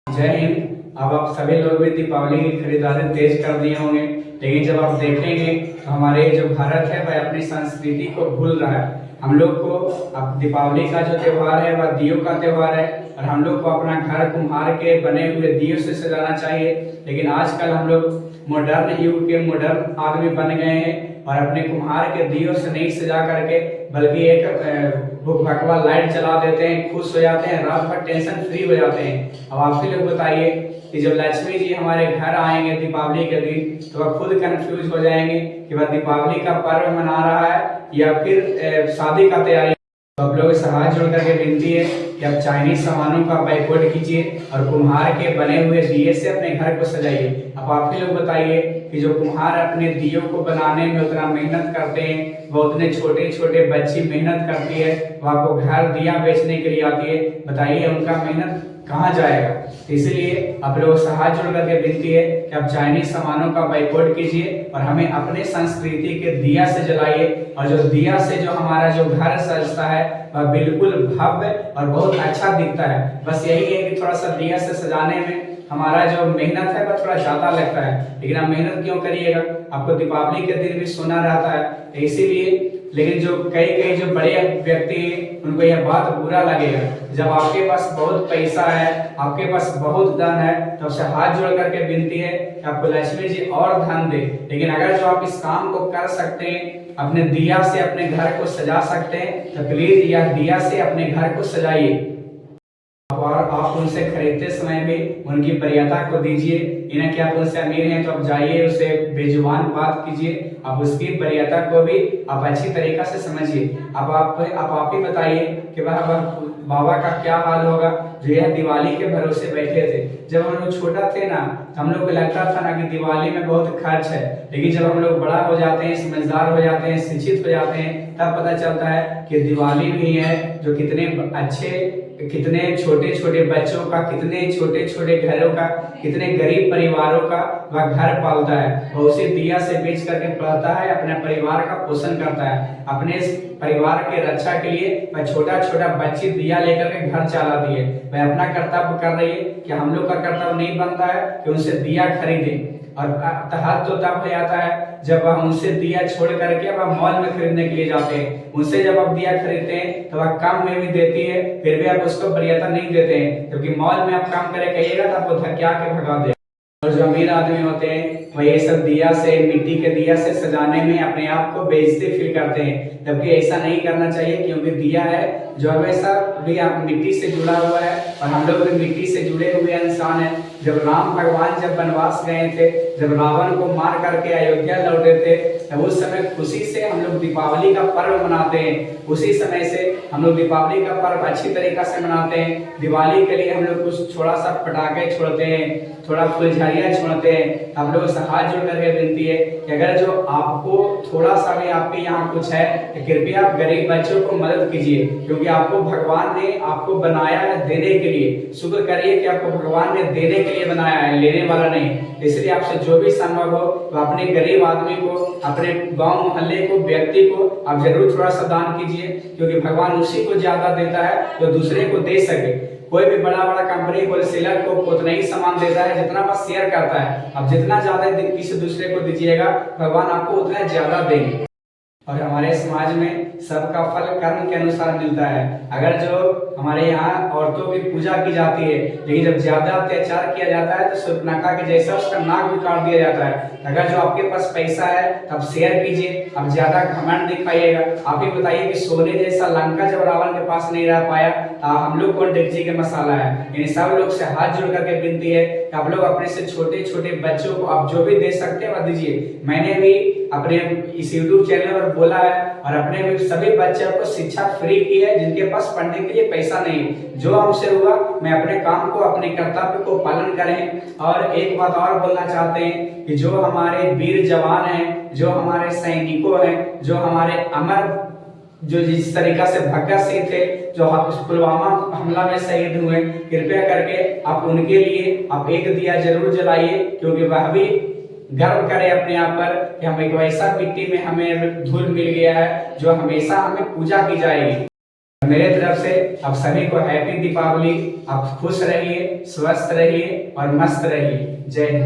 जय हिंद। अब आप सभी लोग भी दीपावली की खरीदारी तेज कर दिए होंगे, लेकिन जब आप देखेंगे तो हमारे जो भारत है वह अपनी संस्कृति को भूल रहा है। हम लोग को अब दीपावली का जो त्यौहार है वह दियों का त्यौहार है और हम लोग को अपना घर कुम्हार के बने हुए दियों से सजाना चाहिए। लेकिन आजकल हम लोग मॉडर्न युग के मॉडर्न आदमी बन गए हैं और अपने कुम्हार के दियों से नहीं सजा करके बल्कि एक भगवा लाइट जला देते हैं, खुश हो जाते हैं, रात भर टेंशन फ्री हो जाते हैं। अब आप ही लोग बताइए कि जब लक्ष्मी जी हमारे घर आएंगे दीपावली के दिन तो वह खुद कंफ्यूज हो जाएंगे कि वह दीपावली का पर्व मना रहा है या फिर शादी का तैयारी। तो आप लोग से हाथ जोड़ करके विनती है कि आप चाइनीज सामानों का बाइकआउट कीजिए और कुम्हार के बने हुए दिए से अपने घर को सजाइए। अब आप ही लोग बताइए कि जो कुम्हार अपने दियों को बनाने में उतना मेहनत करते हैं, वो उतने छोटे छोटे बच्ची मेहनत करती है, वो आपको घर दिया बेचने के लिए आती है, बताइए उनका मेहनत कहाँ जाएगा। इसलिए आप लोग से हाथ जोड़ करके विनती है कि आप चाइनीज सामानों का बाइकआउट कीजिए और हमें अपने संस्कृति के दिया से जलाइए। और जो दिया से जो हमारा जो घर सजता है वह बिल्कुल भव्य और बहुत अच्छा दिखता है। बस यही है कि थोड़ा सा दिया से सजाने में हमारा जो मेहनत है वह थोड़ा ज्यादा लगता है, लेकिन आप मेहनत क्यों करिएगा, आपको दीपावली के दिन भी सोना रहता है। इसीलिए लेकिन जो कई जो बड़े व्यक्ति हैं उनको यह बात बुरा लगेगा। जब आपके पास बहुत पैसा है, आपके पास बहुत धन है, तो आपसे हाथ जोड़ करके विनती है कि आपको लक्ष्मी जी और धन दे। लेकिन अगर जो आप इस काम को कर सकते हैं, अपने दिया से अपने घर को सजा सकते हैं, तो प्लीज यह दिया से अपने घर को सजाइए। और आप उनसे खरीदते समय भी उनकी वरीयता को दीजिए। इन्हें क्या आप उनसे अमीर हैं तो आप जाइए उससे बेजुबान बात कीजिए, आप उसकी वरीयता को भी आप अच्छी तरीका से समझिए। अब आप ही बताइए कि वह बाबा का क्या हाल होगा जो यह दिवाली के भरोसे बैठे थे। जब हम लोग छोटा थे ना, हम लोग को लगता था ना कि दिवाली में बहुत खर्च है, लेकिन जब हम लोग बड़ा हो जाते हैं, समझदार हो जाते हैं, शिक्षित हो जाते हैं, तब पता चलता है कि दिवाली भी है जो कितने अच्छे, कितने छोटे छोटे बच्चों का, कितने छोटे छोटे घरों का, कितने गरीब परिवारों का वह घर पालता है। वह उसी दिया से बेच करके पढ़ता है, अपने परिवार का पोषण करता है। अपने परिवार के रक्षा के लिए वह छोटा छोटा बच्ची दिया लेकर के घर चलाती है। वह अपना कर्तव्य कर रही है कि हम लोग का कर्तव्य नहीं बनता है कि उनसे दिया खरीदे। और हद तो तब हो जाता है जब वह उनसे दिया छोड़ करके वह मॉल में खरीदने के लिए जाते हैं। उनसे जब आप दिया खरीदते हैं तो वह कम में भी देती है, फिर भी आप उसको वरीयता नहीं देते हैं, क्योंकि मॉल में आप काम करे कहिएगा तो आपको धक्का के भगा देगा। और जो अमीर आदमी होते हैं वह ये सब दिया से, मिट्टी के दिया से सजाने में अपने आप को बेइज्जती फील करते हैं, जबकि ऐसा नहीं करना चाहिए, क्योंकि दिया है जो हमेशा भी आप मिट्टी से जुड़ा हुआ है और हम लोग भी मिट्टी से जुड़े हुए इंसान हैं। जब राम भगवान जब वनवास गए थे, जब रावण को मार करके अयोध्या लौटे थे, तब उस समय खुशी से हम लोग दीपावली का पर्व मनाते हैं। उसी समय से हम लोग दीपावली का पर्व अच्छी तरीका से मनाते हैं। दिवाली के लिए हम लोग कुछ थोड़ा सा पटाखे छोड़ते हैं, थोड़ा फुलझड़ियाँ छोड़ते हैं। हम लोग से हाथ जोड़ करके विनती है कि अगर जो आपको थोड़ा सा भी आपके यहाँ कुछ है तो कृपया आप गरीब बच्चों को मदद कीजिए, क्योंकि आपको भगवान ने आपको बनाया है देने के लिए। शुक्र करिए कि आपको भगवान ने देने के लिए बनाया है, लेने वाला नहीं। इसलिए आपसे जो भी संभव हो तो अपने गरीब आदमी को, अपने गांव मोहल्ले को, व्यक्ति को आप जरूर थोड़ा सा दान कीजिए, क्योंकि भगवान उसी को ज्यादा देता है जो दूसरे को दे सके। कोई भी बड़ा बड़ा कंपनी होलसेलर को उतना ही सामान देता है जितना बस शेयर करता है। अब जितना ज्यादा किसी दूसरे को दीजिएगा भगवान आपको उतना ज्यादा देंगे। और हमारे समाज में सबका फल कर्म के अनुसार मिलता है। अगर जो हमारे यहाँ औरतों की पूजा की जाती है, लेकिन जब ज्यादा अत्याचार किया जाता है तो शूर्पणखा के जैसा उसका नाक भी काट दिया जाता है। अगर जो आपके पास पैसा है तब शेयर कीजिए, अब ज्यादा घमंड दिखाइएगा। आप ही बताइए कि सोने जैसा लंका जब रावण के पास नहीं रह पाया, हम लोग कौन डेगची के मसाला है। इन सब लोग से हाथ जोड़ करके विनती है कि आप लोग अपने से छोटे छोटे बच्चों को आप जो भी दे सकते हैं वह दीजिए। मैंने भी अपने इस YouTube चैनल पर बोला है और अपने भी सभी बच्चों को शिक्षा फ्री की है जिनके पास पढ़ने के लिए पैसा नहीं। जो हमसे हुआ मैं अपने काम को, अपने कर्तव्य को पालन करें। और एक बात और बोलना चाहते हैं कि जो हमारे वीर जवान हैं, जो हमारे सैनिकों हैं, जो हमारे अमर, जो जिस तरीका से भगत सिंह थे जो पुलवामा हमला में शहीद हुए, कृपया करके आप उनके लिए आप एक दिया जरूर जलाइए, क्योंकि वह भी गर्व करे अपने आप पर कि हम एक वैसा मिट्टी में हमें धूल मिल गया है जो हमेशा हमें पूजा की जाएगी। मेरे तरफ से आप सभी को हैप्पी दीपावली। आप खुश रहिए, स्वस्थ रहिए और मस्त रहिए। जय हिंद।